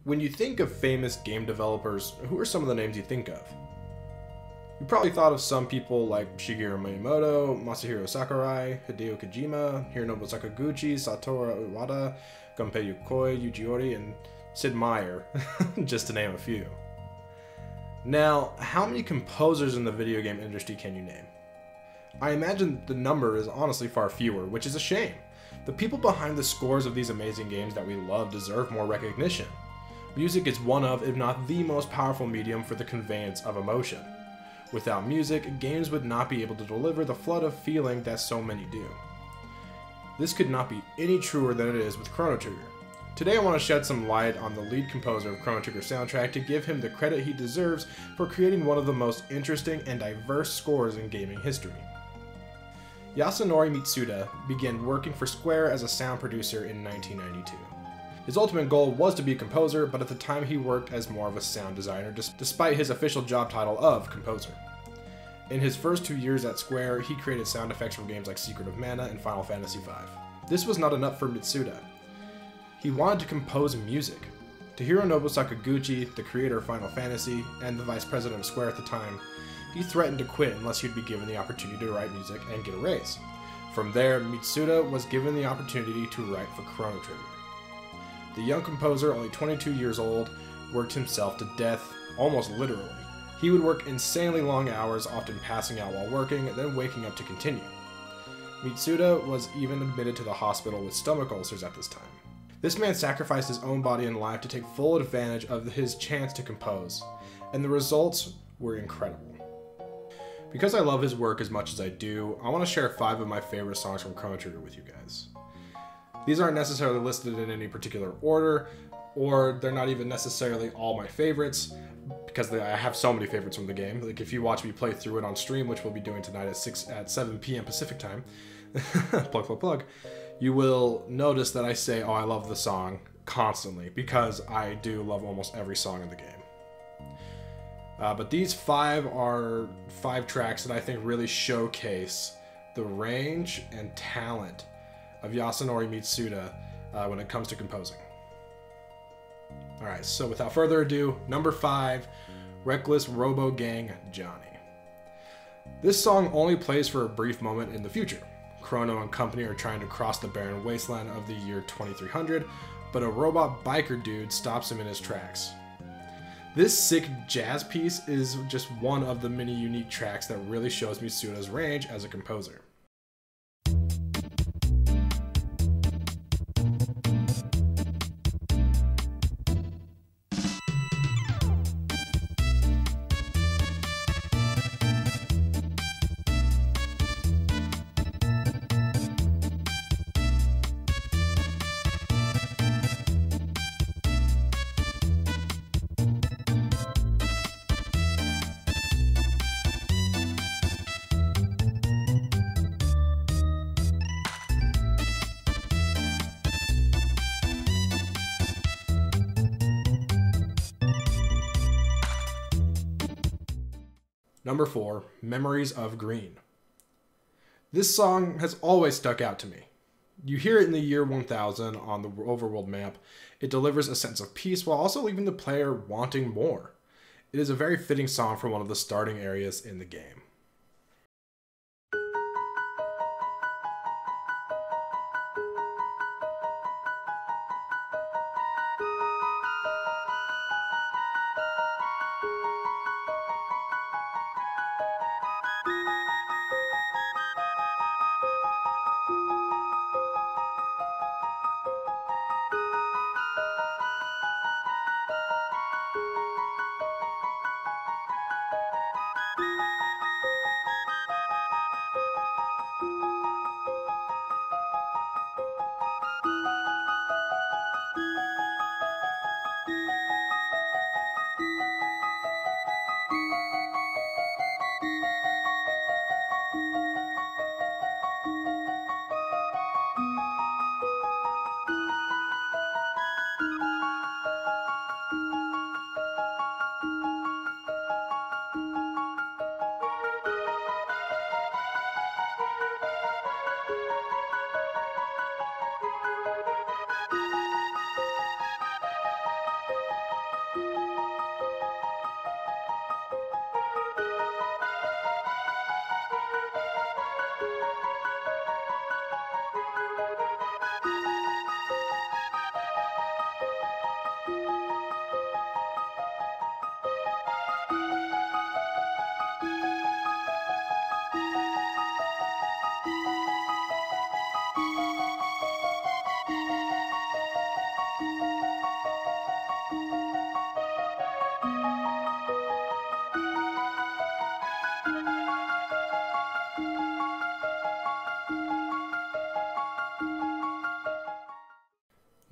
When you think of famous game developers, who are some of the names you think of? You probably thought of some people like Shigeru Miyamoto, Masahiro Sakurai, Hideo Kojima, Hironobu Sakaguchi, Satoru Iwata, Gunpei Yokoi, Yuji Ori, and Sid Meier, just to name a few. Now, how many composers in the video game industry can you name? I imagine the number is honestly far fewer, which is a shame. The people behind the scores of these amazing games that we love deserve more recognition. Music is one of, if not the most powerful medium for the conveyance of emotion. Without music, games would not be able to deliver the flood of feeling that so many do. This could not be any truer than it is with Chrono Trigger. Today I want to shed some light on the lead composer of Chrono Trigger's soundtrack to give him the credit he deserves for creating one of the most interesting and diverse scores in gaming history. Yasunori Mitsuda began working for Square as a sound producer in 1992. His ultimate goal was to be a composer, but at the time he worked as more of a sound designer despite his official job title of composer. In his first 2 years at Square, he created sound effects for games like Secret of Mana and Final Fantasy V. This was not enough for Mitsuda. He wanted to compose music. To Hironobu Sakaguchi, the creator of Final Fantasy, and the vice president of Square at the time, he threatened to quit unless he'd be given the opportunity to write music and get a raise. From there, Mitsuda was given the opportunity to write for Chrono Trigger. The young composer, only 22 years old, worked himself to death, almost literally. He would work insanely long hours, often passing out while working, then waking up to continue. Mitsuda was even admitted to the hospital with stomach ulcers at this time. This man sacrificed his own body and life to take full advantage of his chance to compose, and the results were incredible. Because I love his work as much as I do, I want to share 5 of my favorite songs from Chrono Trigger with you guys. These aren't necessarily listed in any particular order, or they're not even necessarily all my favorites, because I have so many favorites from the game. Like if you watch me play through it on stream, which we'll be doing tonight at 7 p.m. Pacific time, plug, plug, plug, you will notice that I say, oh, I love the song constantly, because I do love almost every song in the game. But these 5 are 5 tracks that I think really showcase the range and talent of Yasunori Mitsuda when it comes to composing. Alright, so without further ado, number 5, Reckless Robo Gang Johnny. This song only plays for a brief moment in the future. Chrono and company are trying to cross the barren wasteland of the year 2300, but a robot biker dude stops him in his tracks. This sick jazz piece is just one of the many unique tracks that really shows Mitsuda's range as a composer. Number 4, Memories of Green. This song has always stuck out to me. You hear it in the year 1000 on the overworld map. It delivers a sense of peace while also leaving the player wanting more. It is a very fitting song for one of the starting areas in the game.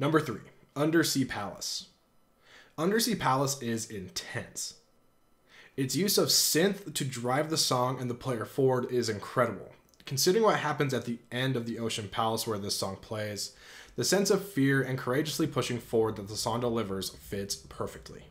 Number 3, Undersea Palace. Undersea Palace is intense. Its use of synth to drive the song and the player forward is incredible. Considering what happens at the end of the Ocean Palace where this song plays, the sense of fear and courageously pushing forward that the song delivers fits perfectly.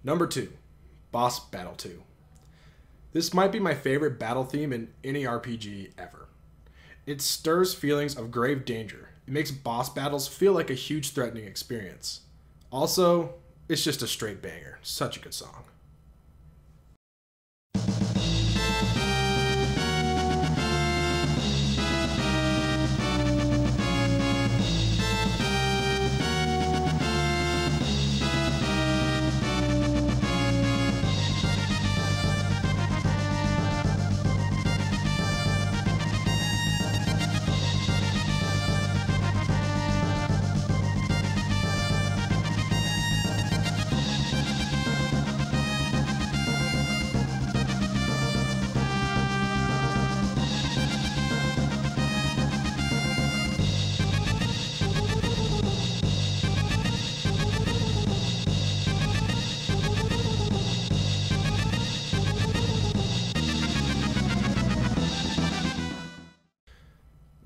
Number 2, Boss Battle 2. This might be my favorite battle theme in any RPG ever. It stirs feelings of grave danger. It makes boss battles feel like a huge threatening experience. Also, it's just a straight banger. Such a good song.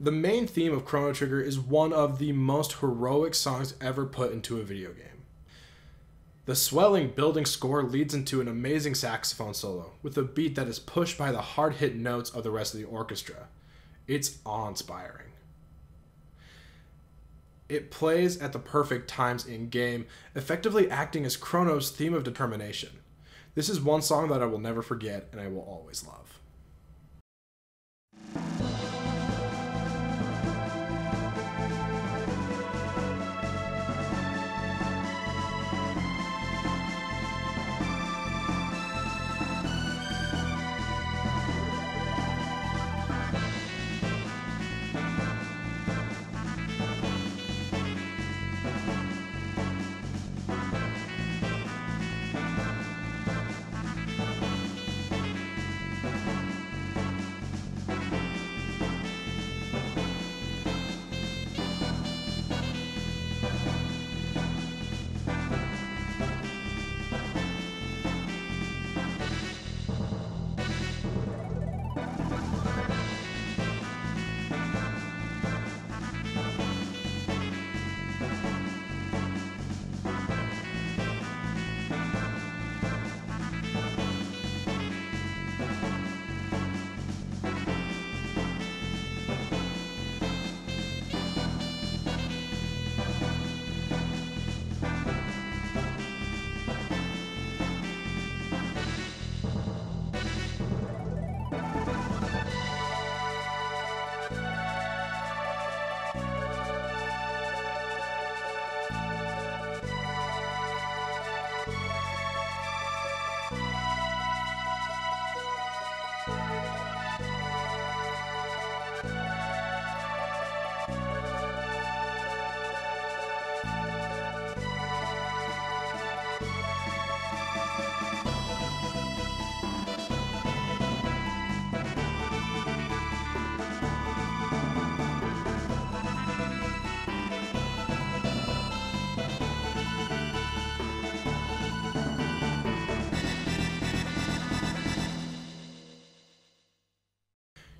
The main theme of Chrono Trigger is one of the most heroic songs ever put into a video game. The swelling building score leads into an amazing saxophone solo, with a beat that is pushed by the hard-hit notes of the rest of the orchestra. It's awe-inspiring. It plays at the perfect times in-game, effectively acting as Chrono's theme of determination. This is one song that I will never forget and I will always love.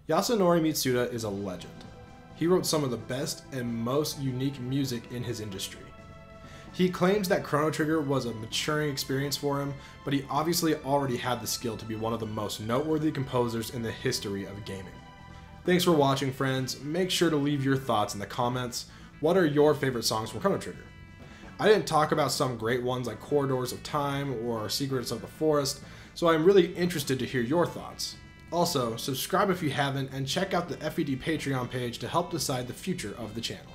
Yasunori Mitsuda is a legend. He wrote some of the best and most unique music in his industry. He claims that Chrono Trigger was a maturing experience for him, but he obviously already had the skill to be one of the most noteworthy composers in the history of gaming. Thanks for watching, friends. Make sure to leave your thoughts in the comments. What are your favorite songs from Chrono Trigger? I didn't talk about some great ones like Corridors of Time or Secrets of the Forest, so I'm really interested to hear your thoughts. Also, subscribe if you haven't, and check out the FED Patreon page to help decide the future of the channel.